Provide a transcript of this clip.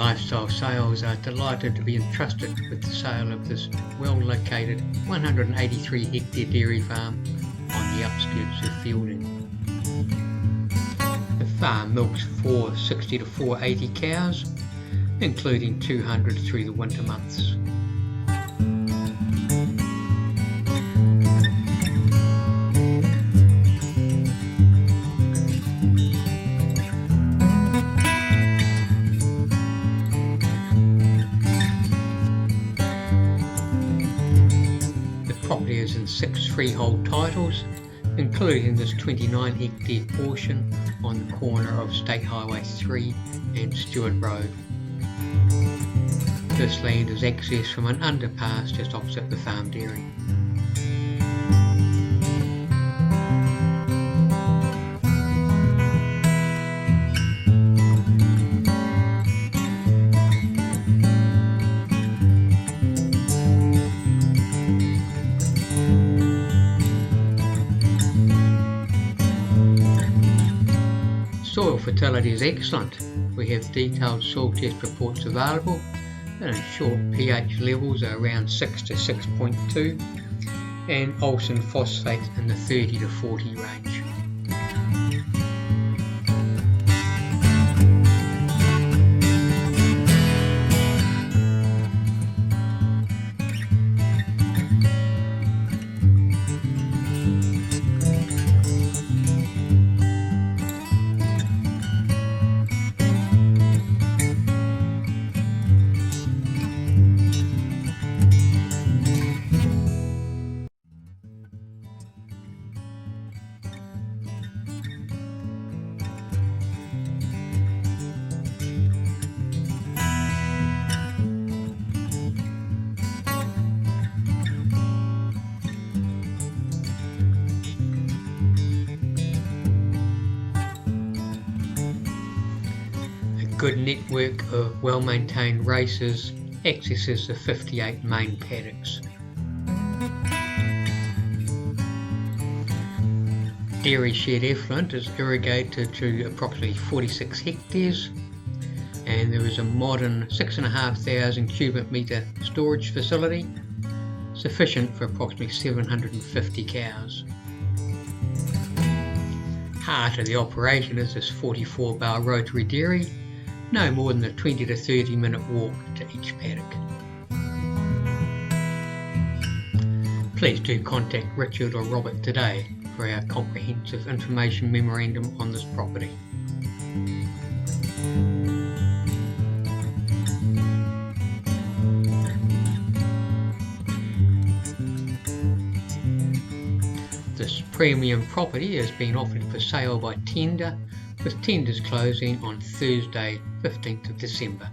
Lifestyle Sales are delighted to be entrusted with the sale of this well-located 183 hectare dairy farm on the outskirts of Feilding. The farm milks 460 to 480 cows, including 200 through the winter months. The property is in 6 freehold titles, including this 29 hectare portion on the corner of State Highway 3 and Stewart Road. This land is accessed from an underpass just opposite the farm dairy. Soil fertility is excellent. We have detailed soil test reports available, and in short, pH levels are around 6 to 6.2 and Olsen phosphate in the 30 to 40 range. Good network of well-maintained races accesses the 58 main paddocks. Dairy shed effluent is irrigated to approximately 46 hectares, and there is a modern 6,500 cubic metre storage facility, sufficient for approximately 750 cows. Heart of the operation is this 44-bar rotary dairy, no more than a 20 to 30 minute walk to each paddock. Please do contact Richard or Robert today for our comprehensive information memorandum on this property. This premium property has been offered for sale by tender, with tenders closing on Thursday 15th of December.